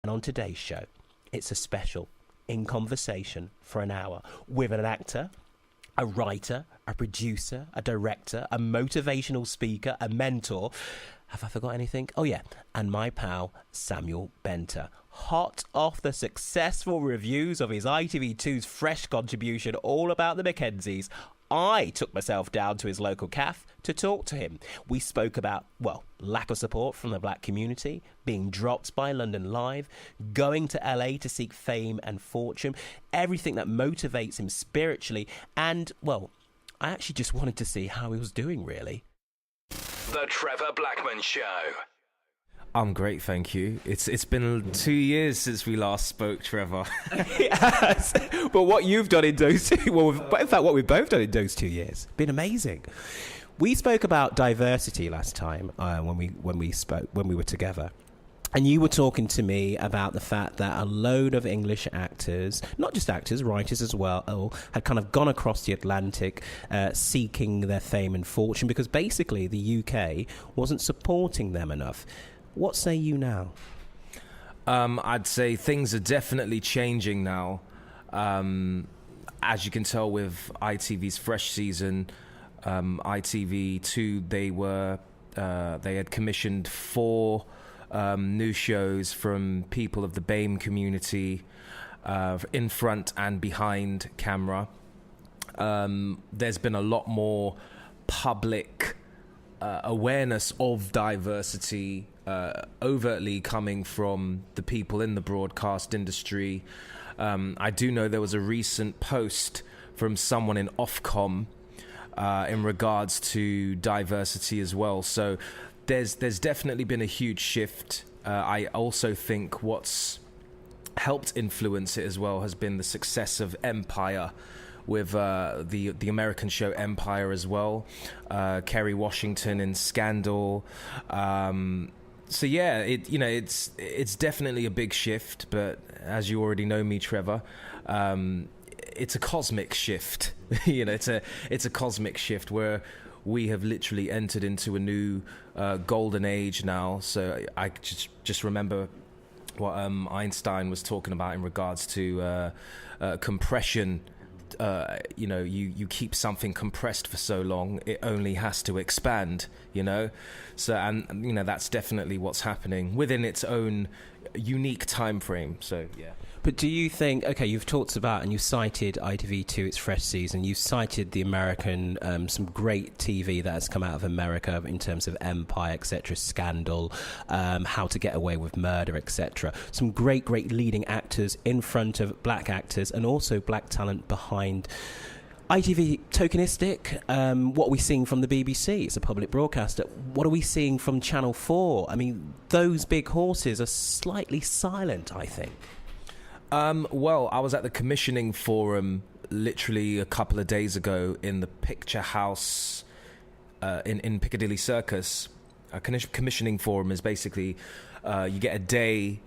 And on today's show, it's a special In Conversation for an hour with an actor, a writer, a producer, a director, a motivational speaker, a mentor. Have I forgot anything? Oh, yeah. And my pal, Samuel Benter. Hot off the successful reviews of his ITV2's fresh contribution all about the Mackenzies, I took myself down to his local cafe to talk to him. We spoke about, well, lack of support from the black community, being dropped by London Live, going to LA to seek fame and fortune, everything that motivates him spiritually, and, well, I actually just wanted to see how he was doing, really. The Trevor Blackman Show. I'm great, thank you. It's been 2 years since we last spoke, Trevor. Yes. But what you've done in those what we've both done in those 2 years, been amazing. We spoke about diversity last time when we were together. And you were talking to me about the fact that a load of English actors, not just actors, writers as well, had kind of gone across the Atlantic seeking their fame and fortune because basically the UK wasn't supporting them enough. What say you now? I'd say things are definitely changing now. As you can tell with ITV's Fresh season, ITV2, they had commissioned 4 new shows from people of the BAME community, in front and behind camera. There's been a lot more public awareness of diversity overtly coming from the people in the broadcast industry. I do know there was a recent post from someone in Ofcom in regards to diversity as well. So there's definitely been a huge shift. I also think what's helped influence it as well has been the success of Empire, with the American show Empire as well. Kerry Washington in Scandal. So yeah, it's definitely a big shift. But as you already know me, Trevor, it's a cosmic shift. It's a cosmic shift where we have literally entered into a new golden age now. So I just remember what Einstein was talking about in regards to compression. You keep something compressed for so long, it only has to expand, so and that's definitely what's happening within its own unique time frame. So yeah. But do you think, okay, you've talked about and you cited ITV2, its Fresh season, you cited the American, some great TV that has come out of America in terms of Empire, etc., Scandal, How to Get Away with Murder, etc. Some great leading actors in front of black actors and also black talent behind. ITV tokenistic, what are we seeing from the BBC? It's a public broadcaster. What are we seeing from Channel 4? I mean, those big horses are slightly silent, I think. Well, I was at the commissioning forum literally a couple of days ago in the Picture House in Piccadilly Circus. A commissioning forum is basically you get a day.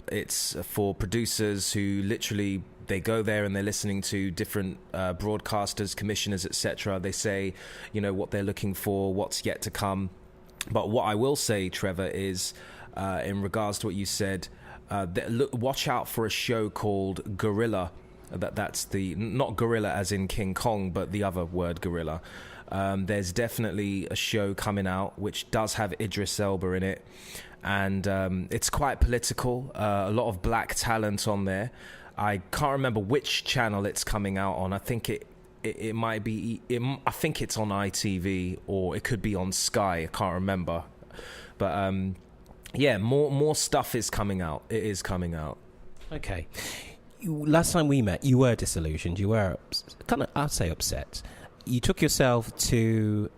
It's for producers who literally they go there and they're listening to different broadcasters, commissioners, etc. They say, what they're looking for, what's yet to come. But what I will say, Trevor, is in regards to what you said. Watch out for a show called Gorilla. That's the not gorilla as in King Kong, but the other word gorilla. There's definitely a show coming out which does have Idris Elba in it, and it's quite political. A lot of black talent on there. I can't remember which channel it's coming out on. I think it might be. I think it's on ITV or it could be on Sky. I can't remember, but. Yeah, more stuff is coming out. It is coming out. Okay. Last time we met, you were disillusioned. You were I'd say upset. You took yourself to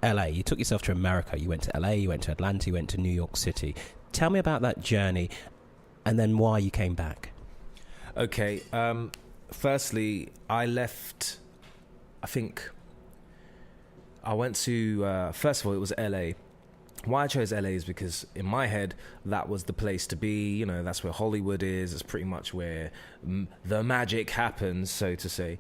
LA. You took yourself to America. You went to LA, you went to Atlanta, you went to New York City. Tell me about that journey and then why you came back. Okay. Firstly, I left, I think, I went to, first of all, it was LA. Why I chose LA is because in my head that was the place to be. That's where Hollywood is. It's pretty much where the magic happens, so to say.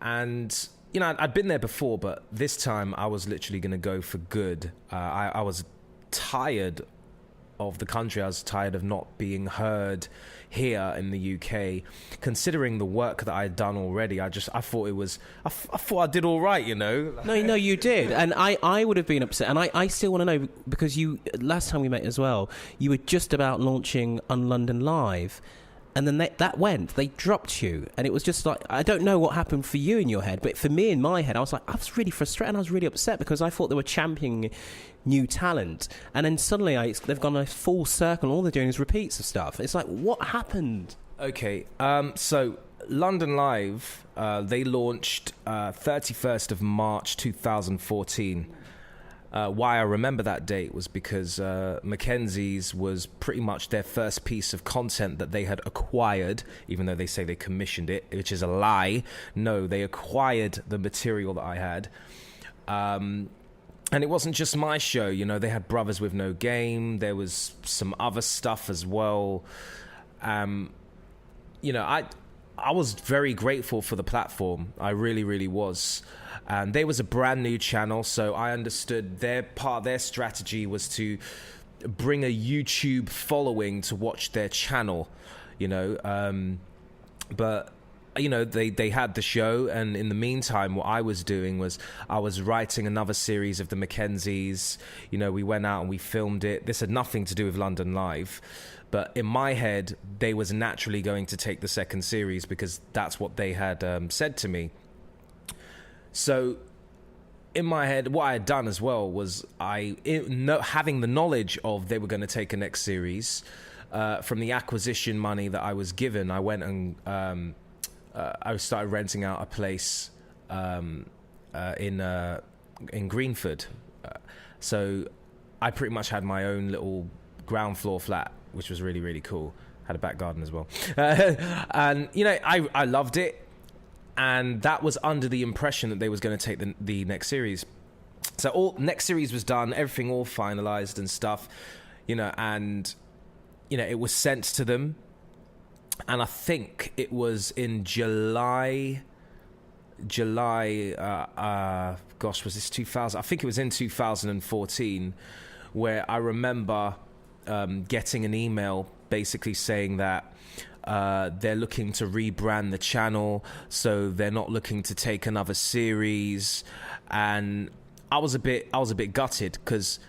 And I'd been there before, but this time I was literally going to go for good. I was tired of the country. I was tired of not being heard here in the UK. Considering the work that I had done already, I thought I thought I did all right, you know. No, you did, and I would have been upset, and I still want to know, because last time we met as well, you were just about launching on London Live. And then they dropped you. And it was just like, I don't know what happened for you in your head, but for me in my head, I was really frustrated and I was really upset because I thought they were championing new talent. And then suddenly they've gone a full circle and all they're doing is repeats of stuff. It's like, what happened? Okay, so London Live, they launched 31st of March 2014. Why I remember that date was because Mackenzie's was pretty much their first piece of content that they had acquired, even though they say they commissioned it, which is a lie. No, they acquired the material that I had. And it wasn't just my show, you know, they had Brothers with No Game, there was some other stuff as well. You know, I was very grateful for the platform. I really, really was. And they was a brand new channel, so I understood their strategy was to bring a YouTube following to watch their channel, you know. But, you know, they had the show, and in the meantime, what I was doing was I was writing another series of the Mackenzies. You know, we went out and we filmed it. This had nothing to do with London Live. But in my head, they was naturally going to take the second series because that's what they had said to me. So in my head, what I had done as well was having the knowledge of they were going to take a next series, from the acquisition money that I was given, I went and I started renting out a place in Greenford. So I pretty much had my own little ground floor flat, which was really, really cool. Had a back garden as well. And, you know, I loved it. And that was under the impression that they was going to take the next series. So next series was done, everything all finalized and stuff, you know, and, you know, it was sent to them. And I think it was in July, was this 2000? I think it was in 2014, where I remember getting an email basically saying that they're looking to rebrand the channel, so they're not looking to take another series. And I was a bit gutted because,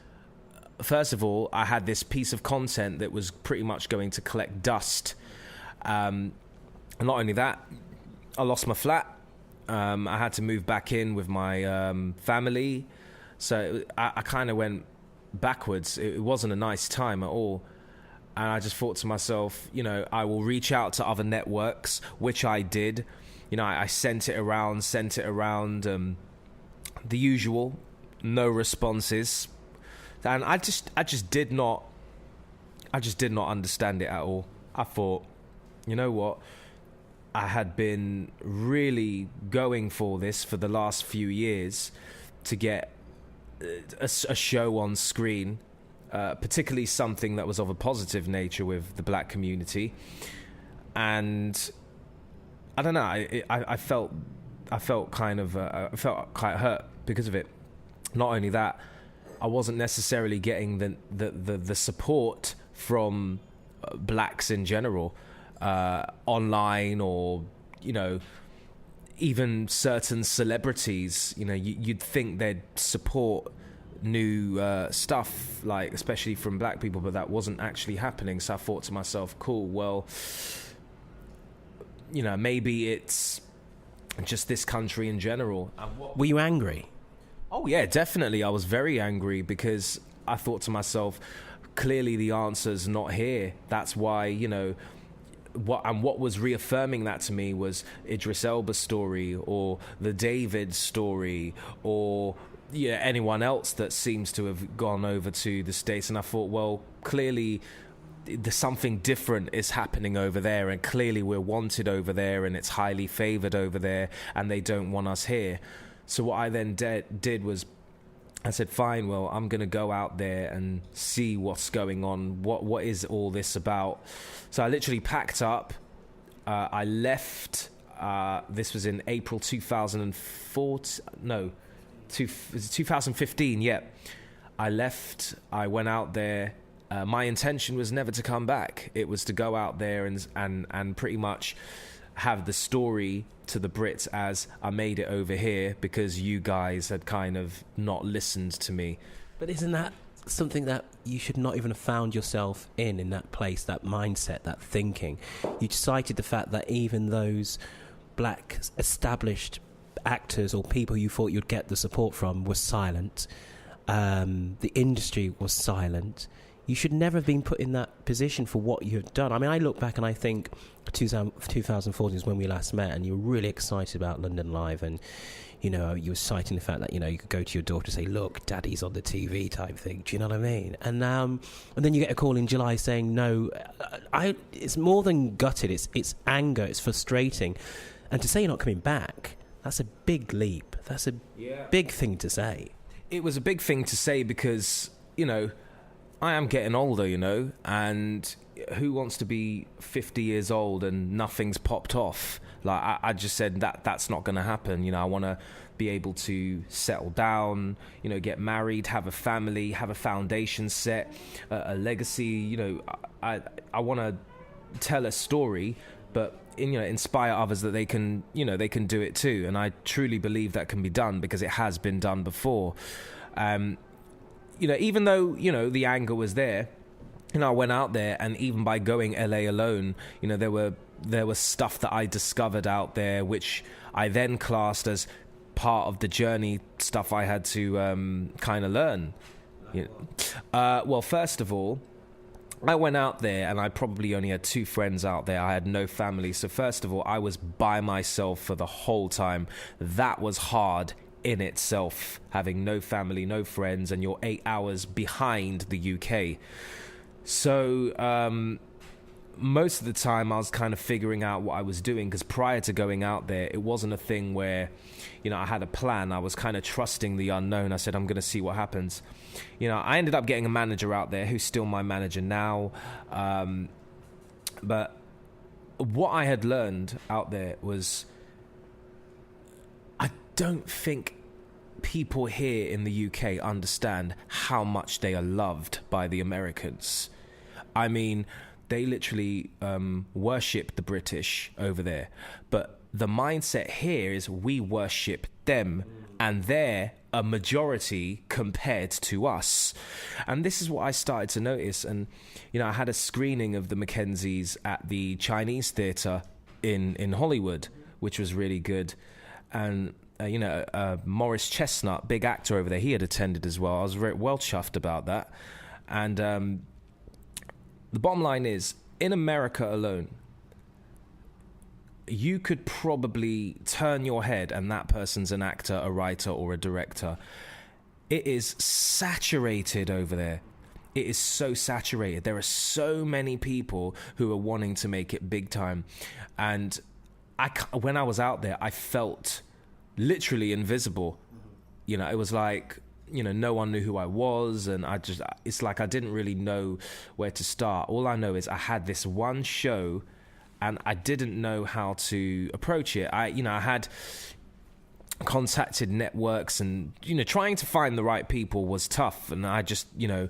first of all, I had this piece of content that was pretty much going to collect dust. And not only that, I lost my flat. I had to move back in with my family, so I kind of went backwards. It wasn't a nice time at all. And I just thought to myself, you know, I will reach out to other networks, which I did. You know, I sent it around, the usual, no responses. And I just did not understand it at all. I thought, you know what? I had been really going for this for the last few years to get a show on screen. Particularly something that was of a positive nature with the black community, and I don't know. I felt quite hurt because of it. Not only that, I wasn't necessarily getting the support from blacks in general, online, or, you know, even certain celebrities. You know, you'd think they'd support new stuff, like especially from black people, but that wasn't actually happening. So I thought to myself, cool, well, you know, maybe it's just this country in general. Were you angry? Oh yeah, definitely. I was very angry because I thought to myself, clearly the answer's not here. That's why, you know, what was reaffirming that to me was Idris Elba's story, or the David story, or anyone else that seems to have gone over to the States. And I thought, well, clearly there's something different is happening over there, and clearly we're wanted over there, and it's highly favored over there, and they don't want us here. So what I then did was I said, fine, well, I'm going to go out there and see what's going on. What is all this about? So I literally packed up. I left. This was in April 2014. No, 2015. Yeah, I left. I went out there, my intention was never to come back. It was to go out there and pretty much have the story to the Brits as I made it over here because you guys had kind of not listened to me. But isn't that something that you should not even have found yourself in that place, that mindset, that thinking? You cited the fact that even those black established actors or people you thought you'd get the support from were silent. The industry was silent. You should never have been put in that position for what you had done. I mean, I look back and I think 2014 is when we last met, and you were really excited about London Live, and you know, you were citing the fact that, you know, you could go to your daughter and say, look, Daddy's on the TV type thing. Do you know what I mean? And then you get a call in July saying no. It's more than gutted. It's anger. It's frustrating. And to say you're not coming back, that's a big leap. That's a big thing to say. It was a big thing to say because, you know, I am getting older, you know, and who wants to be 50 years old and nothing's popped off? Like, I just said that's not going to happen. You know, I want to be able to settle down, you know, get married, have a family, have a foundation set, a legacy. You know, I want to tell a story, but, you know, inspire others that they can do it too. And I truly believe that can be done because it has been done before. You know, even though, you know, the anger was there, you know, I went out there, and even by going LA alone, you know, there was stuff that I discovered out there, which I then classed as part of the journey, stuff I had to kind of learn. You know? Well, first of all, I went out there and I probably only had 2 friends out there. I had no family. So first of all, I was by myself for the whole time. That was hard in itself, having no family, no friends, and you're 8 hours behind the UK. So most of the time I was kind of figuring out what I was doing, because prior to going out there, it wasn't a thing where, you know, I had a plan. I was kind of trusting the unknown. I said, I'm going to see what happens. You know, I ended up getting a manager out there who's still my manager now. But what I had learned out there was, I don't think people here in the UK understand how much they are loved by the Americans. I mean, they literally worship the British over there. But the mindset here is we worship them, and they're a majority compared to us. And this is what I started to notice. And, you know, I had a screening of the Mackenzies at the Chinese Theatre in Hollywood, which was really good. And you know, Morris Chestnut, big actor over there, he had attended as well. I was very well chuffed about that. And the bottom line is, in America alone, you could probably turn your head and that person's an actor, a writer, or a director. It is saturated over there. It is so saturated. There are so many people who are wanting to make it big time. And when I was out there, I felt literally invisible. You know, it was like, you know, no one knew who I was, and it's like I didn't really know where to start. All I know is I had this one show and I didn't know how to approach it. I had contacted networks, and, you know, trying to find the right people was tough, and I just, you know,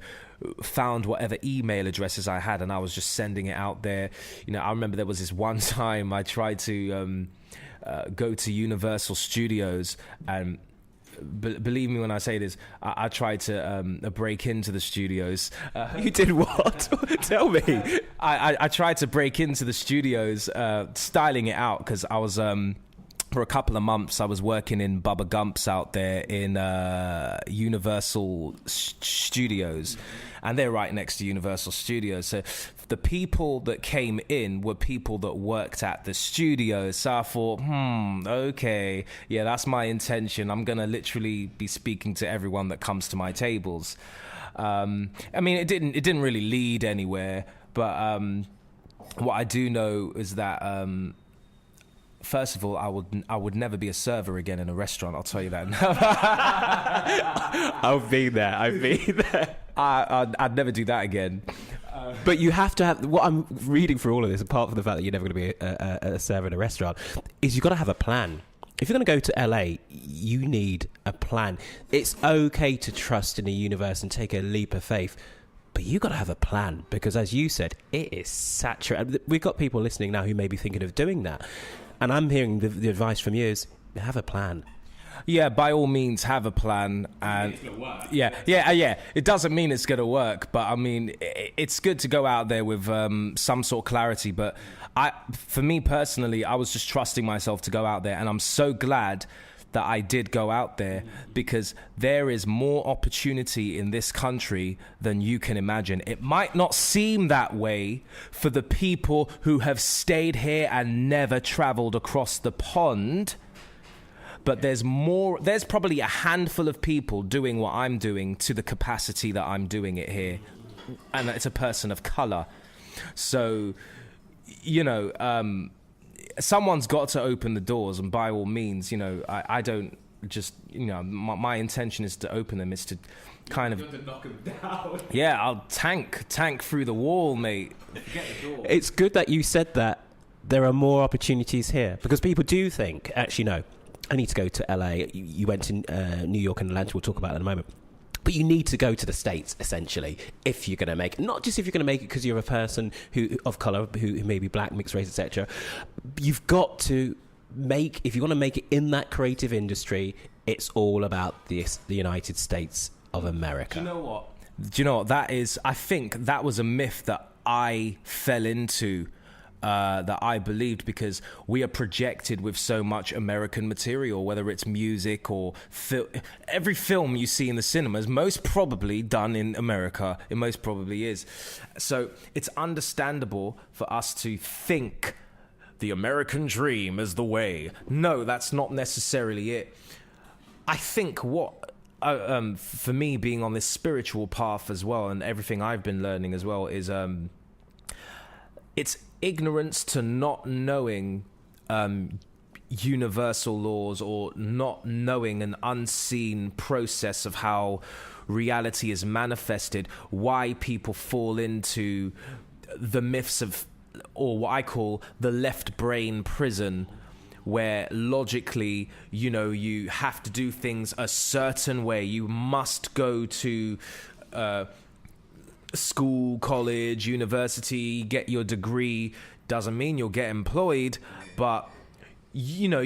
found whatever email addresses I had and I was just sending it out there. You know, I remember there was this one time I tried to go to Universal Studios, and believe me when I say this, I tried to break into the studios. You did what? Tell me. I tried to break into the studios, styling it out, because I was for a couple of months I was working in Bubba Gump's out there in Universal Studios, and they're right next to Universal Studios. So the people that came in were people that worked at the studio. So I thought, okay, yeah, that's my intention. I'm going to literally be speaking to everyone that comes to my tables. I mean, it didn't really lead anywhere, but what I do know is that first of all, I would never be a server again in a restaurant. I'll tell you that. I've been there. I'd never do that again. But you have to have, what I'm reading through all of this, apart from the fact that you're never going to be a server in a restaurant, is you've got to have a plan. If you're going to go to LA, you need a plan. It's okay to trust in the universe and take a leap of faith, But you got to have a plan, because as you said, it is saturated. We've got people listening now who may be thinking of doing that. And I'm hearing the advice from you is have a plan. Yeah, by all means, have a plan. And it's gonna work. Yeah. It doesn't mean it's going to work, but I mean, it's good to go out there with some sort of clarity. But for me personally, I was just trusting myself to go out there, and I'm so glad that I did go out there, because there is more opportunity in this country than you can imagine. It might not seem that way for the people who have stayed here and never traveled across the pond, but there's probably a handful of people doing what I'm doing to the capacity that I'm doing it here, and it's a person of color. So, someone's got to open the doors, and by all means, I don't just, my intention is to open them, is to kind of to knock them down. Yeah, I'll tank through the wall, mate. Get the door. It's good that you said that there are more opportunities here, because people do think, actually, no, I need to go to LA. You went to New York and Atlanta. We'll talk about that in a moment. But you need to go to the States, essentially, if you're going to make it. Not just if you're going to make it because you're a person of colour, who may be black, mixed race, etc. You've got to if you want to make it in that creative industry, it's all about the United States of America. Do you know what? I think that was a myth that I fell into, that I believed, because we are projected with so much American material, whether it's music or every film you see in the cinema is most probably done in America. It most probably is. So it's understandable for us to think the American dream is the way. No, that's not necessarily it. I think for me, being on this spiritual path as well, and everything I've been learning as well, is it's ignorance to not knowing universal laws, or not knowing an unseen process of how reality is manifested, why people fall into the myths of, or what I call the left brain prison, where logically, you have to do things a certain way. You must go to school, college, university, get your degree. Doesn't mean you'll get employed, but you've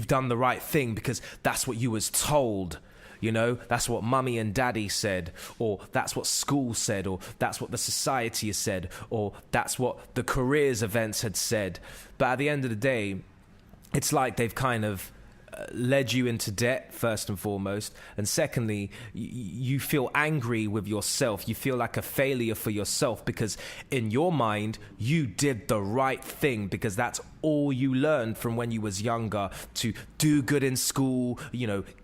done the right thing because that's what you was told. That's what mummy and daddy said, or that's what school said, or that's what the society has said, or that's what the careers events had said. But at the end of the day, it's like they've kind of led you into debt, first and foremost, and secondly, you feel angry with yourself. You feel like a failure for yourself, because in your mind you did the right thing, because that's all you learned from when you was younger, to do good in school,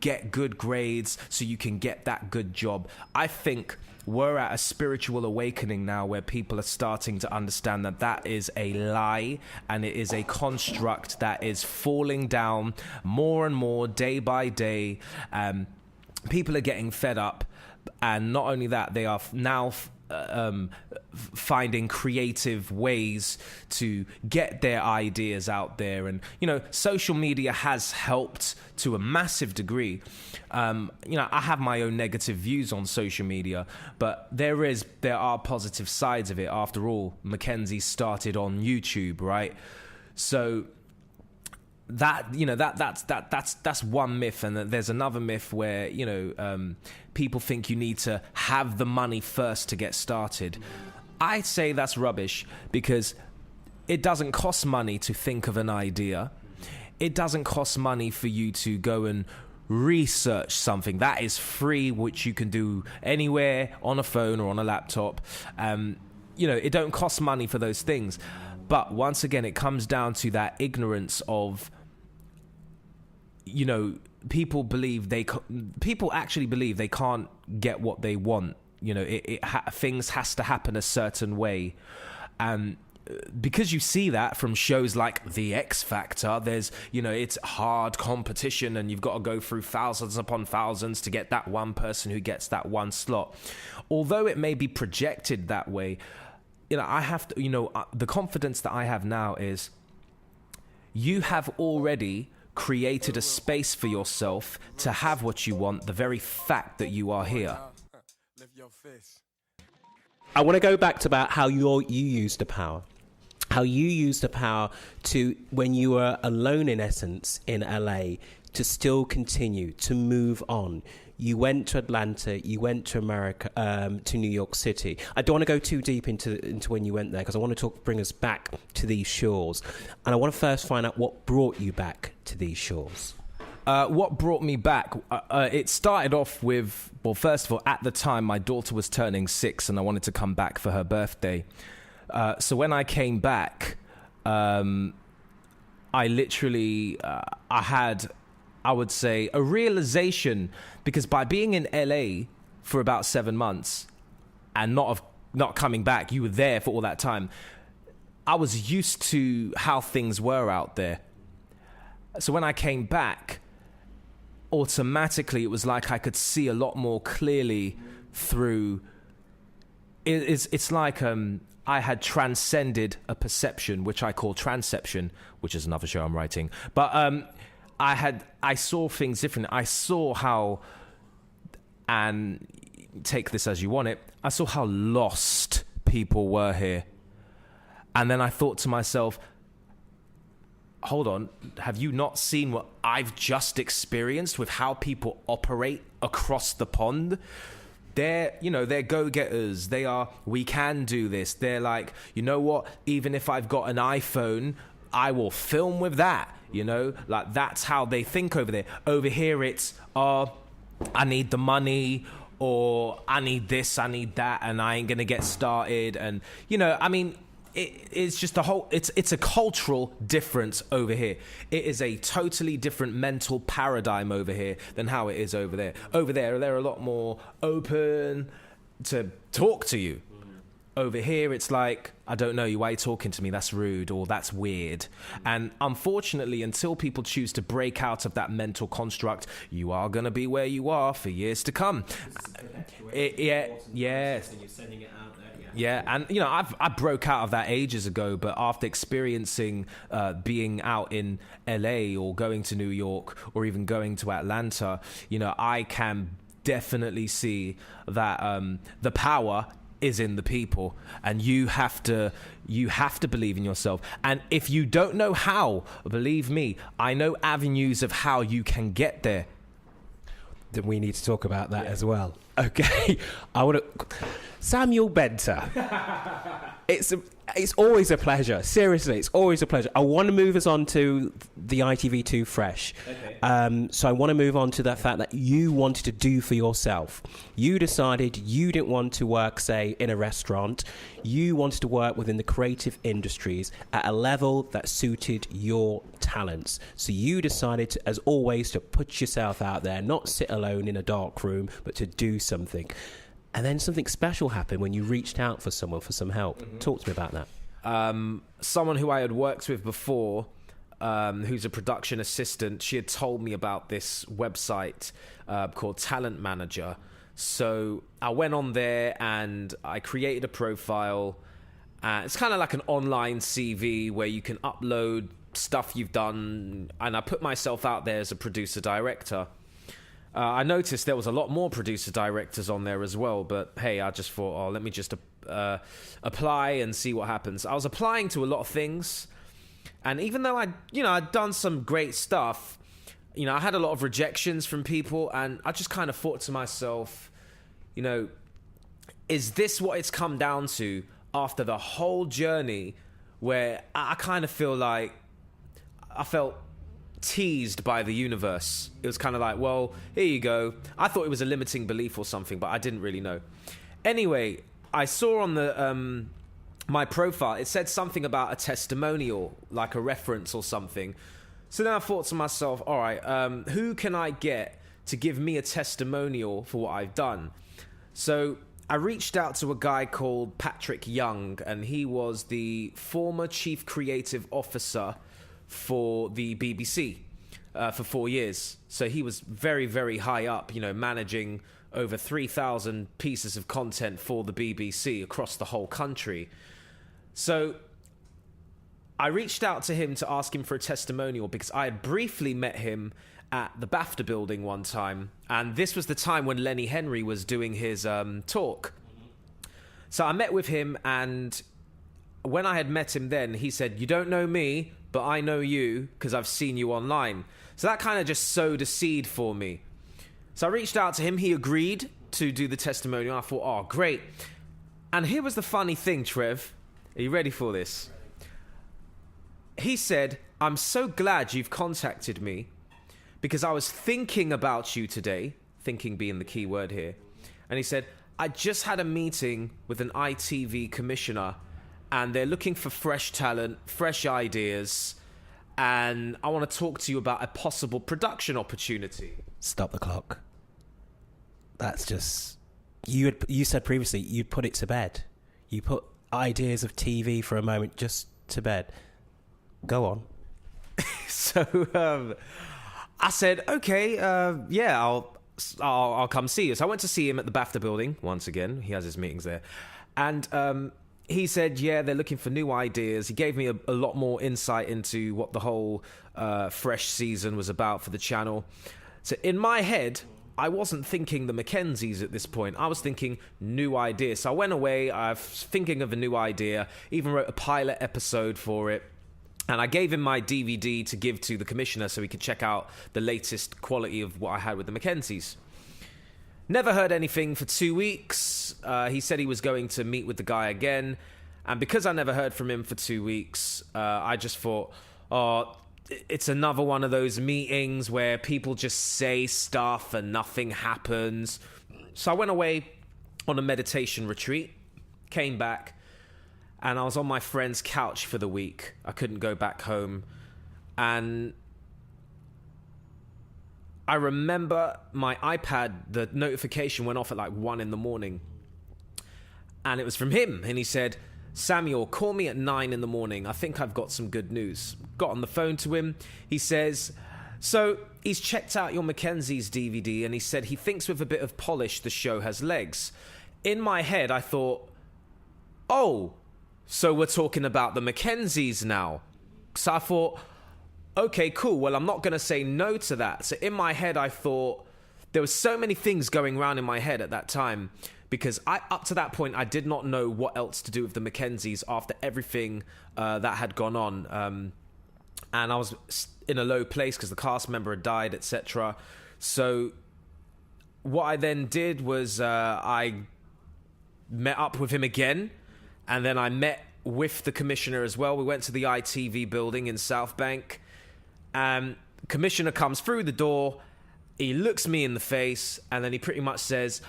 get good grades so you can get that good job. I think we're at a spiritual awakening now, where people are starting to understand that is a lie, and it is a construct that is falling down more and more day by day. People are getting fed up, and not only that, they are now finding creative ways to get their ideas out there. And social media has helped to a massive degree. I have my own negative views on social media, but there are positive sides of it. After all, Mackenzie started on YouTube, right? So that's one myth. And there's another myth where people think you need to have the money first to get started. I say that's rubbish, because it doesn't cost money to think of an idea. It doesn't cost money for you to go and research something. That is free, which you can do anywhere on a phone or on a laptop. It don't cost money for those things. But once again, it comes down to that ignorance of, people actually believe they can't get what they want. Things has to happen a certain way. And because you see that from shows like The X Factor, there's, it's hard competition, and you've got to go through thousands upon thousands to get that one person who gets that one slot. Although it may be projected that way, I have to, the confidence that I have now is you have already created a space for yourself to have what you want, the very fact that you are here. Yo, Fizz. I want to go back to about how you used the power. How you used the power to, when you were alone in essence in LA, to still continue to move on. You went to Atlanta, you went to America, to New York City. I don't want to go too deep into when you went there, because I want to bring us back to these shores. And I want to first find out what brought you back to these shores. What brought me back? It started off with, well, first of all, at the time, my daughter was turning 6 and I wanted to come back for her birthday. So when I came back, I literally, I had, I would say, a realization, because by being in LA for about 7 months and not coming back, you were there for all that time, I was used to how things were out there. So when I came back, automatically it was like I could see a lot more clearly through. It's like I had transcended a perception, which I call transception, which is another show I'm writing. But I saw things different. I saw how, and take this as you want it, I saw how lost people were here. And then I thought to myself, hold on, have you not seen what I've just experienced with how people operate across the pond? They're go-getters. They are, we can do this. They're like, you know what? Even if I've got an iPhone, I will film with that. Like that's how they think over there. Over here, it's, I need the money, or I need this, I need that, and I ain't going to get started. And, it's just it's a cultural difference over here. It is a totally different mental paradigm over here than how it is over there. Over there, they're a lot more open to talk to you. Over here, it's like, I don't know you, why are you talking to me? That's rude, or that's weird. And unfortunately, until people choose to break out of that mental construct, you are going to be where you are for years to come. Yes. Yeah, and I broke out of that ages ago, but after experiencing being out in LA or going to New York or even going to Atlanta, I can definitely see that the power is in the people, and you have to believe in yourself. And if you don't know how, believe me, I know avenues of how you can get there. Then we need to talk about that as well. Okay, I want to. Samuel Benter. It's always a pleasure. Seriously, it's always a pleasure. I want to move us on to the ITV2 Fresh. Okay. So I want to move on to that fact that you wanted to do for yourself. You decided you didn't want to work, say, in a restaurant. You wanted to work within the creative industries at a level that suited your talents. So you decided, to, as always, to put yourself out there, not sit alone in a dark room, but to do something. And then something special happened when you reached out for someone for some help. Mm-hmm. Talk to me about that. Someone who I had worked with before, who's a production assistant, she had told me about this website called Talent Manager. So I went on there and I created a profile. It's kind of like an online CV where you can upload stuff you've done. And I put myself out there as a producer-director. I noticed there was a lot more producer-directors on there as well, but hey, I just thought, let me just apply and see what happens. I was applying to a lot of things, and even though I'd done some great stuff, I had a lot of rejections from people, and I just kind of thought to myself, is this what it's come down to after the whole journey, where I kind of feel like I felt teased by the universe. It was kind of like, well, here you go. I thought it was a limiting belief or something, but I didn't really know. Anyway, I saw on the my profile, it said something about a testimonial, like a reference or something. So then I thought to myself, all right, who can I get to give me a testimonial for what I've done? So I reached out to a guy called Patrick Young, and he was the former chief creative officer for the BBC for 4 years. So he was very, very high up, managing over 3,000 pieces of content for the BBC across the whole country. So I reached out to him to ask him for a testimonial because I had briefly met him at the BAFTA building one time, and this was the time when Lenny Henry was doing his talk. So I met with him, and when I had met him then, he said, "You don't know me, but I know you because I've seen you online." So that kind of just sowed a seed for me. So I reached out to him. He agreed to do the testimonial. I thought, oh, great. And here was the funny thing, Trev. Are you ready for this? He said, "I'm so glad you've contacted me because I was thinking about you today," thinking being the key word here. And he said, "I just had a meeting with an ITV commissioner and they're looking for fresh talent, fresh ideas, and I want to talk to you about a possible production opportunity." Stop the clock. That's just... You said previously you'd put it to bed. You put ideas of TV for a moment just to bed. Go on. So I said, okay, yeah, I'll come see you. So I went to see him at the BAFTA building once again. He has his meetings there. And he said, yeah, they're looking for new ideas. He gave me a lot more insight into what the whole fresh season was about for the channel. So in my head, I wasn't thinking the Mackenzies at this point. I was thinking new ideas. So I went away. I was thinking of a new idea. Even wrote a pilot episode for it. And I gave him my DVD to give to the commissioner so he could check out the latest quality of what I had with the Mackenzies. Never heard anything for 2 weeks. He said he was going to meet with the guy again. And because I never heard from him for 2 weeks, I just thought, oh, it's another one of those meetings where people just say stuff and nothing happens. So I went away on a meditation retreat, came back, and I was on my friend's couch for the week. I couldn't go back home. And I remember my iPad, the notification went off at like 1 a.m. And it was from him. And he said, "Samuel, call me at 9 a.m. I think I've got some good news." Got on the phone to him. He says, so he's checked out your Mackenzie's DVD and he said he thinks with a bit of polish the show has legs. In my head, I thought, oh, so we're talking about the Mackenzies now. So I thought, okay, cool. Well, I'm not going to say no to that. So in my head, I thought there was so many things going around in my head at that time because up to that point, I did not know what else to do with the Mackenzies after everything that had gone on. And I was in a low place because the cast member had died, etc. So what I then did was I met up with him again. And then I met with the commissioner as well. We went to the ITV building in South Bank. Commissioner comes through the door. He looks me in the face. And then he pretty much says,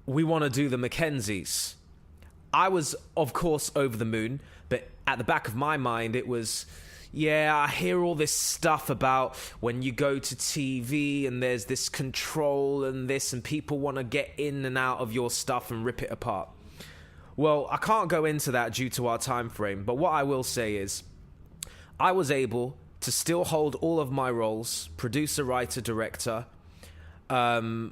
"We want to do the Mackenzies." I was, of course, over the moon. But at the back of my mind, it was, yeah, I hear all this stuff about when you go to TV and there's this control and this and people want to get in and out of your stuff and rip it apart. Well, I can't go into that due to our time frame, but what I will say is I was able to still hold all of my roles, producer, writer, director. I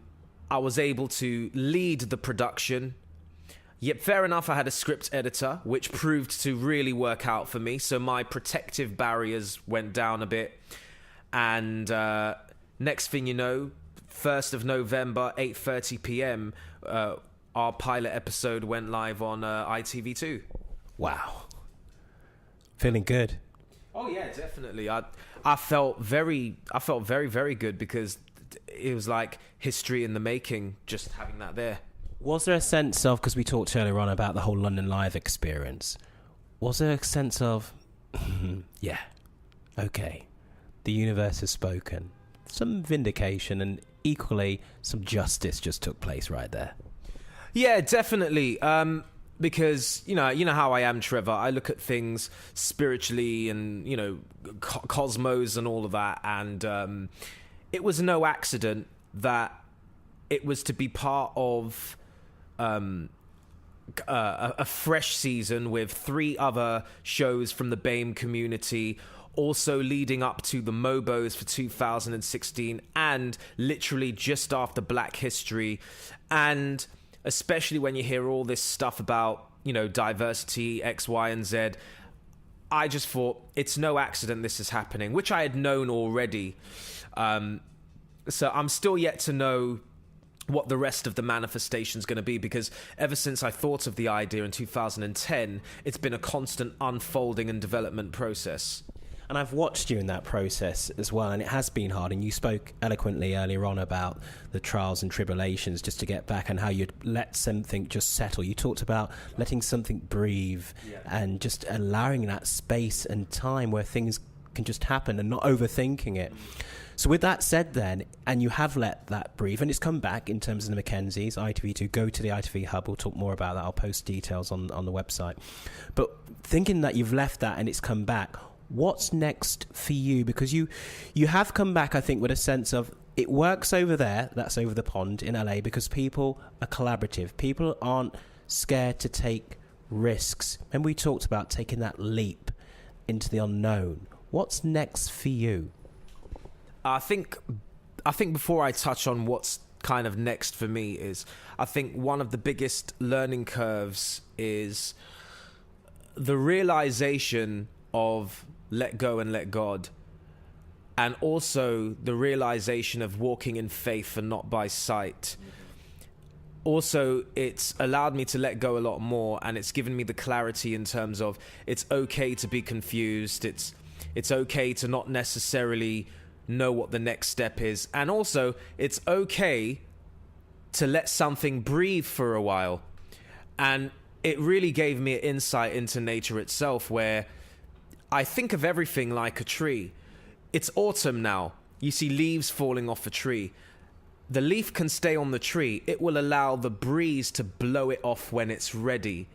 was able to lead the production. Yet, fair enough, I had a script editor, which proved to really work out for me. So my protective barriers went down a bit. And next thing you know, 1st of November, 8:30 p.m., our pilot episode went live on ITV2. Wow. Feeling good. Oh yeah, definitely. I felt very, very good because it was like history in the making, just having that there. Was there a sense of, because we talked earlier on about the whole London Live experience, was there a sense of, yeah, okay, the universe has spoken, some vindication and equally some justice just took place right there? Yeah, definitely. Because, you know how I am, Trevor. I look at things spiritually and, cosmos and all of that. And it was no accident that it was to be part of a fresh season with 3 other shows from the BAME community, also leading up to the Mobos for 2016 and literally just after Black History. And especially when you hear all this stuff about, diversity, X, Y, and Z, I just thought it's no accident this is happening, which I had known already. So I'm still yet to know what the rest of the manifestation is going to be, because ever since I thought of the idea in 2010, it's been a constant unfolding and development process. And I've watched you in that process as well, and it has been hard. And you spoke eloquently earlier on about the trials and tribulations, just to get back, and how you'd let something just settle. You talked about letting something breathe, and just allowing that space and time where things can just happen and not overthinking it. So with that said then, and you have let that breathe, and it's come back in terms of the Mackenzies, ITV2, go to the ITV Hub, we'll talk more about that, I'll post details on the website. But thinking that you've left that and it's come back, what's next for you? Because you have come back, I think, with a sense of it works over there, that's over the pond in LA, because people are collaborative. People aren't scared to take risks. And we talked about taking that leap into the unknown. What's next for you? I think before I touch on what's kind of next for me is, I think one of the biggest learning curves is the realization of let go and let God, and also the realization of walking in faith and not by sight. Also, it's allowed me to let go a lot more, and it's given me the clarity in terms of it's okay to be confused, it's okay to not necessarily know what the next step is, and also it's okay to let something breathe for a while. And it really gave me an insight into nature itself, where I think of everything like a tree. It's autumn now. You see leaves falling off a tree. The leaf can stay on the tree. It will allow the breeze to blow it off when it's ready.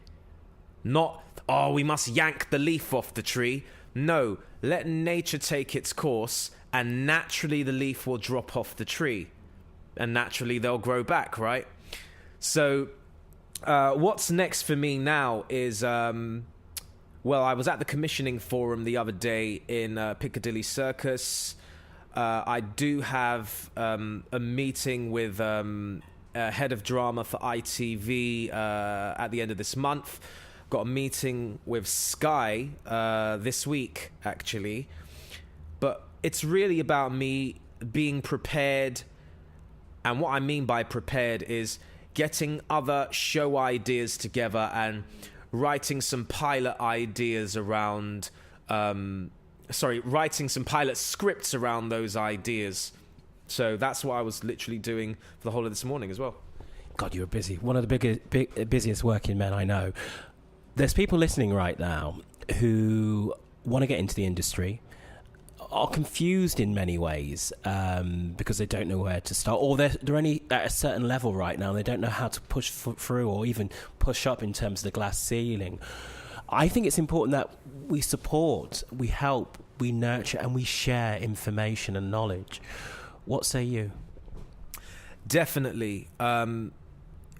Not, oh, we must yank the leaf off the tree. No, let nature take its course, and naturally the leaf will drop off the tree. And naturally they'll grow back, right? So what's next for me now is... well, I was at the commissioning forum the other day in Piccadilly Circus. I do have a meeting with a head of drama for ITV at the end of this month. Got a meeting with Sky this week, actually. But it's really about me being prepared. And what I mean by prepared is getting other show ideas together and writing some pilot ideas around, writing some pilot scripts around those ideas. So that's what I was literally doing for the whole of this morning as well. God, you were busy. One of the busiest working men I know. There's people listening right now who want to get into the industry, are confused in many ways because they don't know where to start, or they're only at a certain level right now and they don't know how to push through or even push up in terms of the glass ceiling. I think it's important that we support, we help, we nurture, and we share information and knowledge. What say you? Definitely.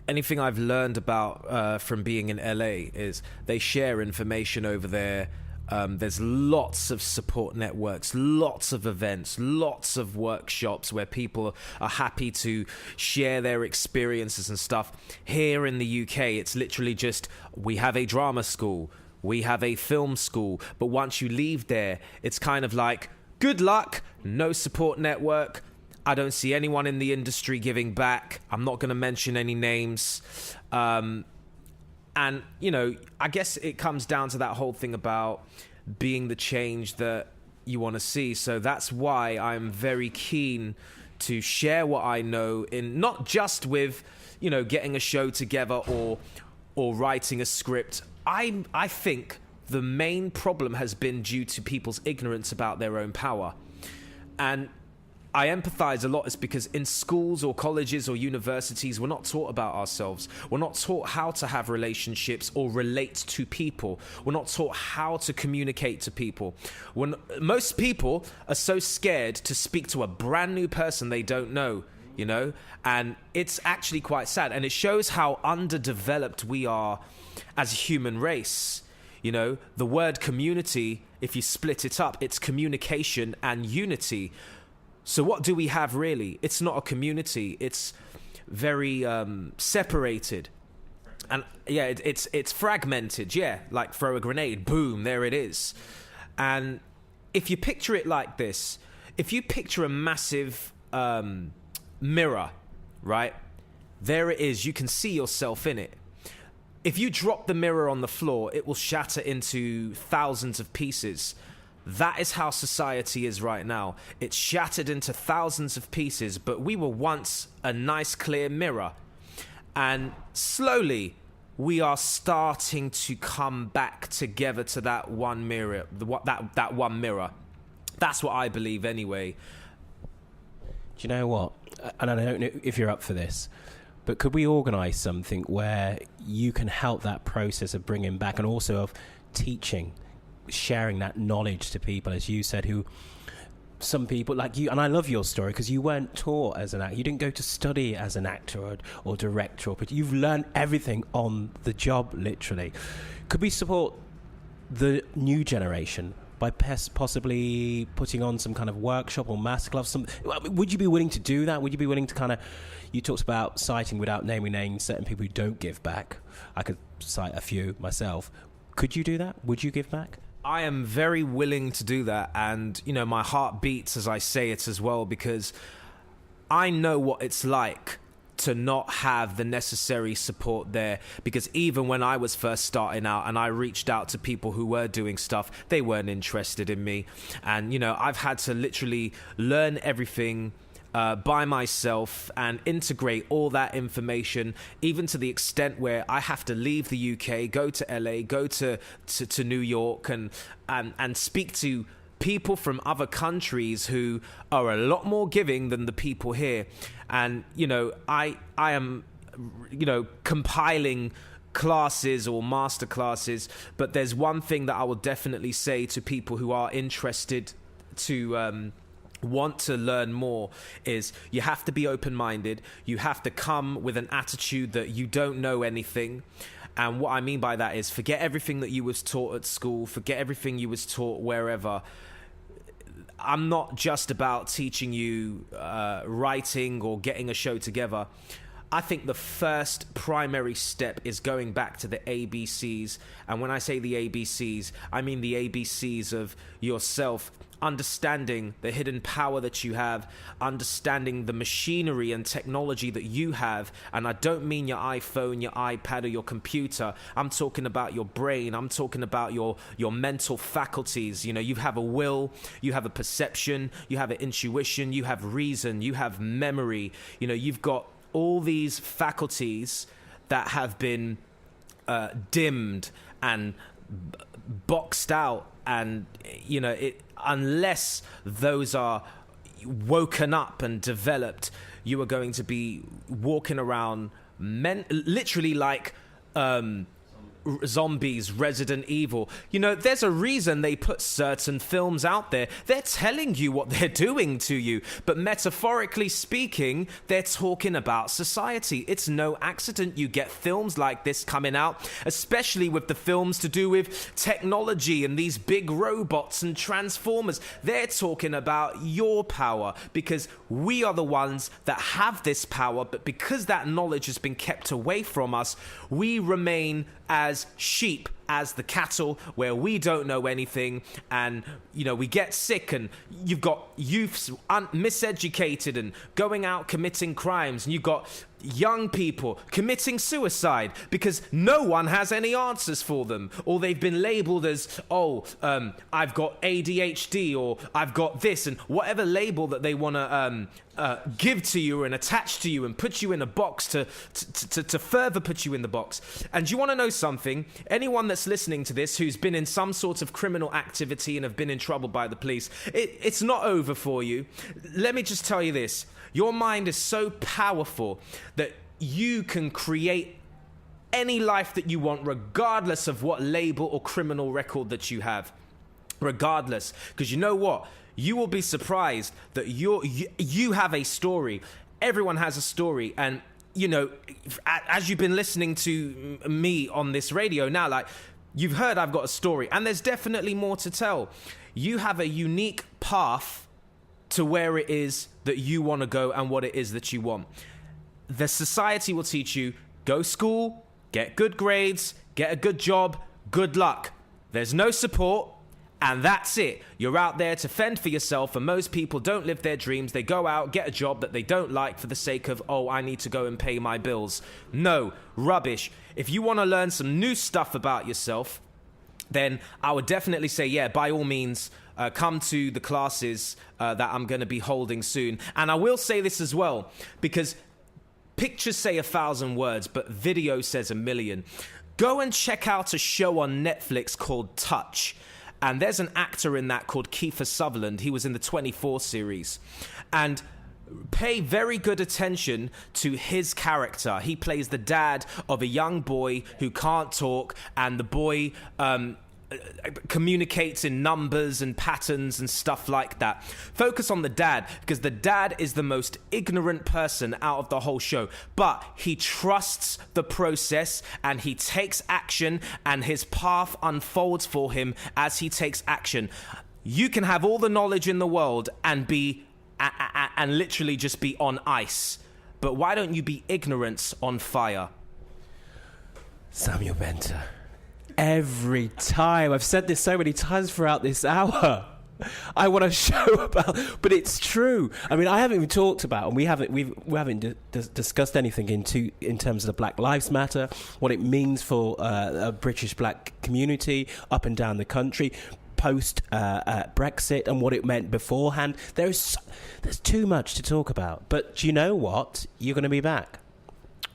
Anything I've learned about from being in LA is they share information over there. There's lots of support networks, lots of events, lots of workshops where people are happy to share their experiences and stuff. Here in the UK, it's literally just, we have a drama school, we have a film school, but once you leave there, it's kind of like, good luck, no support network. I don't see anyone in the industry giving back. I'm not going to mention any names. And, you know, I guess it comes down to that whole thing about being the change that you want to see. So that's why I'm very keen to share what I know, in not just with, you know, getting a show together or writing a script. I think the main problem has been due to people's ignorance about their own power. And I empathize a lot is because in schools or colleges or universities, we're not taught about ourselves. We're not taught how to have relationships or relate to people. We're not taught how to communicate to people. Most people are so scared to speak to a brand new person they don't know, you know, and it's actually quite sad. And it shows how underdeveloped we are as a human race. You know, the word community, if you split it up, it's communication and unity. So what do we have really? It's not a community. It's very separated. And yeah, it's fragmented. Yeah, like throw a grenade, boom, there it is. And if you picture it like this, if you picture a massive mirror, right? There it is. You can see yourself in it. If you drop the mirror on the floor, it will shatter into thousands of pieces. That is how society is right now. It's shattered into thousands of pieces, but we were once a nice clear mirror. And slowly, we are starting to come back together to that one mirror, that one mirror. That's what I believe anyway. Do you know what? And I don't know if you're up for this, but could we organise something where you can help that process of bringing back, and also of teaching, sharing that knowledge to people, as you said, who some people like you, and I love your story because you weren't taught as an actor. You didn't go to study as an actor or director, but you've learned everything on the job, literally. Could we support the new generation by possibly putting on some kind of workshop or masterclass? Would you be willing to do that? Would you be willing to kind of, you talked about citing, without naming names, certain people who don't give back. I could cite a few myself. Could you do that? Would you give back? I am very willing to do that, and you know, my heart beats as I say it as well, because I know what it's like to not have the necessary support there. Because even when I was first starting out and I reached out to people who were doing stuff, they weren't interested in me. And you know, I've had to literally learn everything by myself and integrate all that information, even to the extent where I have to leave the UK, go to LA, go to New York, and speak to people from other countries who are a lot more giving than the people here. And you know, I am, you know, compiling classes or master classes, but there's one thing that I will definitely say to people who are interested to want to learn more is you have to be open-minded. You have to come with an attitude that you don't know anything. And what I mean by that is forget everything that you was taught at school, forget everything you was taught wherever. I'm not just about teaching you writing or getting a show together. I think the first primary step is going back to the ABCs. And when I say the ABCs, I mean the ABCs of yourself, understanding the hidden power that you have, understanding the machinery and technology that you have. And I don't mean your iPhone, your iPad, or your computer. I'm talking about your brain. I'm talking about your mental faculties. You know, you have a will, you have a perception, you have an intuition, you have reason, you have memory. You know, you've got all these faculties that have been dimmed and boxed out, and you know, unless those are woken up and developed, you are going to be walking around literally like zombies, Resident Evil. You know, there's a reason they put certain films out there. They're telling you what they're doing to you, but metaphorically speaking, they're talking about society. It's no accident you get films like this coming out, especially with the films to do with technology and these big robots and transformers. They're talking about your power, because we are the ones that have this power, but because that knowledge has been kept away from us, we remain as sheep, as the cattle, where we don't know anything, and you know, we get sick, and you've got youths miseducated and going out committing crimes, and you've got young people committing suicide because no one has any answers for them, or they've been labeled as, I've got ADHD, or I've got this, and whatever label that they want to give to you and attach to you and put you in a box to further put you in the box. And you want to know something? Anyone that's listening to this who's been in some sort of criminal activity and have been in trouble by the police, it's not over for you. Let me just tell you this. Your mind is so powerful that you can create any life that you want, regardless of what label or criminal record that you have. Regardless. Because you know what? You will be surprised that you have a story. Everyone has a story. And, you know, as you've been listening to me on this radio now, like, you've heard I've got a story. And there's definitely more to tell. You have a unique path to where it is that you want to go and what it is that you want. The society will teach you, go school, get good grades, get a good job, good luck. There's no support, and that's it. You're out there to fend for yourself, and most people don't live their dreams. They go out, get a job that they don't like for the sake of, oh, I need to go and pay my bills. No, rubbish. If you want to learn some new stuff about yourself, then I would definitely say, yeah, by all means, come to the classes that I'm going to be holding soon. And I will say this as well, because pictures say 1,000 words, but video says 1,000,000. Go and check out a show on Netflix called Touch. And there's an actor in that called Kiefer Sutherland. He was in the 24 series. And pay very good attention to his character. He plays the dad of a young boy who can't talk, and the boy communicates in numbers and patterns and stuff like that. Focus on the dad, because the dad is the most ignorant person out of the whole show, but he trusts the process and he takes action, and his path unfolds for him as he takes action. You can have all the knowledge in the world and be and literally just be on ice, but why don't you be ignorance on fire? Samuel Benter. Every time, I've said this so many times throughout this hour, I want to show about, but it's true. I mean, I haven't even talked about, and we haven't discussed anything in terms of the Black Lives Matter, what it means for a British black community up and down the country, post Brexit, and what it meant beforehand. There's too much to talk about. But do you know what? You're going to be back.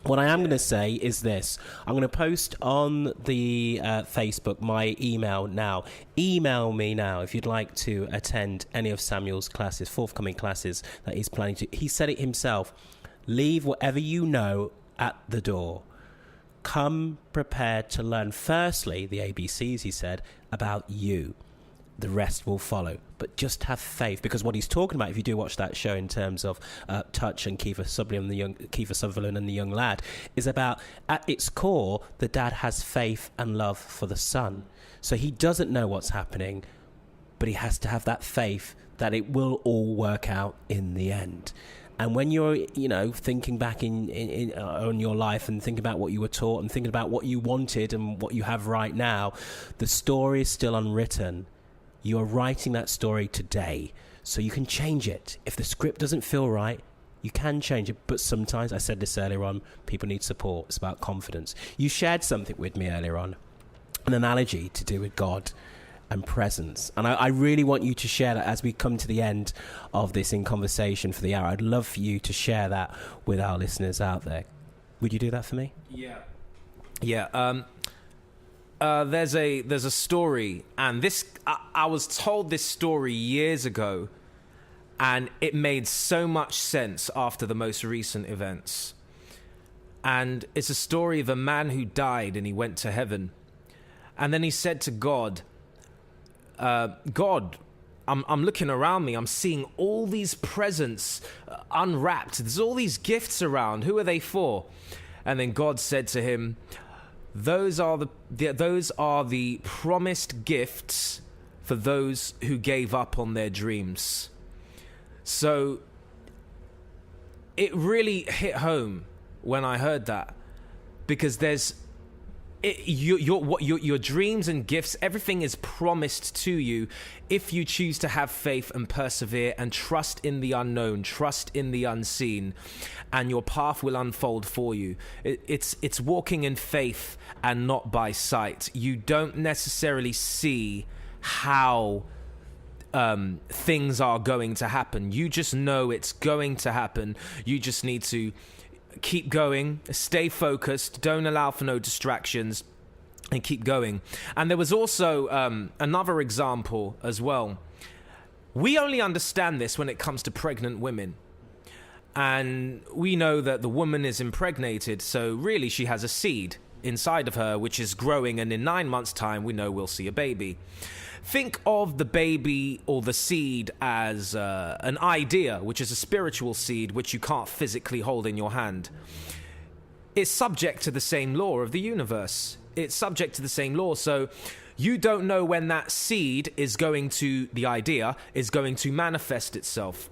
What I am going to say is this. I'm going to post on the Facebook my email now. Email me now if you'd like to attend any of Samuel's classes, forthcoming classes that he's planning to. He said it himself. Leave whatever you know at the door. Come prepared to learn, firstly, the ABCs, he said, about you. The rest will follow. But just have faith, because what he's talking about, if you do watch that show in terms of Touch and Kiefer Sutherland and the young lad, is about, at its core, the dad has faith and love for the son. So he doesn't know what's happening, but he has to have that faith that it will all work out in the end. And when you're, thinking back on your life and thinking about what you were taught and thinking about what you wanted and what you have right now, the story is still unwritten. You are writing that story today, so you can change it. If the script doesn't feel right, you can change it. But sometimes, I said this earlier on, people need support. It's about confidence. You shared something with me earlier on, an analogy to do with God and presence. And I really want you to share that as we come to the end of this In Conversation for the hour. I'd love for you to share that with our listeners out there. Would you do that for me? Yeah. There's a story, and this I was told this story years ago, and it made so much sense after the most recent events. And it's a story of a man who died and he went to heaven, and then he said to God, God, I'm looking around me, I'm seeing all these presents unwrapped, there's all these gifts around, who are they for? And then God said to him, those are the promised gifts for those who gave up on their dreams. So it really hit home when I heard that, because your dreams and gifts, everything is promised to you if you choose to have faith and persevere and trust in the unknown, trust in the unseen, and your path will unfold for you. It's walking in faith and not by sight. You don't necessarily see how things are going to happen. You just know it's going to happen. You just need to keep going, stay focused, don't allow for no distractions, and keep going. And there was also another example as well. We only understand this when it comes to pregnant women. And we know that the woman is impregnated, so really she has a seed inside of her which is growing, and in 9 months' time we know we'll see a baby. Think of the baby or the seed as an idea, which is a spiritual seed which you can't physically hold in your hand. It's subject to the same law of the universe. It's subject to the same law. So you don't know when that seed the idea is going to manifest itself.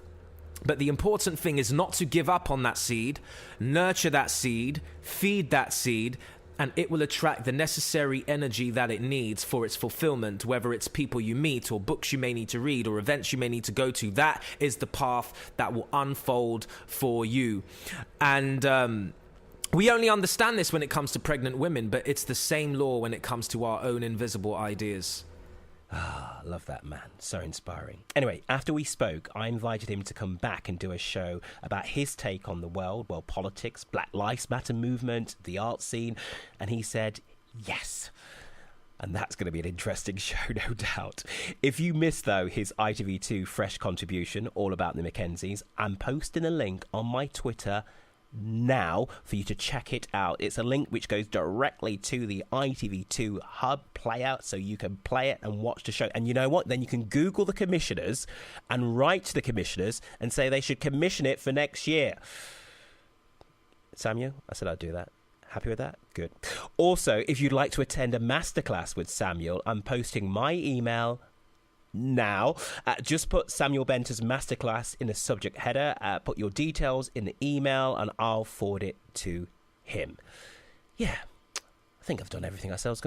But the important thing is not to give up on that seed, nurture that seed, feed that seed, and it will attract the necessary energy that it needs for its fulfillment, whether it's people you meet or books you may need to read or events you may need to go to. That is the path that will unfold for you. And we only understand this when it comes to pregnant women, but it's the same law when it comes to our own invisible ideas. Ah, love that man. So inspiring. Anyway, after we spoke, I invited him to come back and do a show about his take on the world, politics, Black Lives Matter movement, the art scene, and he said yes. And that's going to be an interesting show, no doubt. If you missed, though, his ITV2 fresh contribution, all about the Mackenzies, I'm posting a link on my Twitter now for you to check it out. It's a link which goes directly to the ITV2 hub playout, so you can play it and watch the show. And you know what? Then you can Google the commissioners and write to the commissioners and say they should commission it for next year. Samuel, I said I'd do that. Happy with that? Good. Also, if you'd like to attend a masterclass with Samuel, I'm posting my email now. Just put Samuel Benter's masterclass in the subject header, put your details in the email, and I'll forward it to him. Yeah, I think I've done everything I said I was going to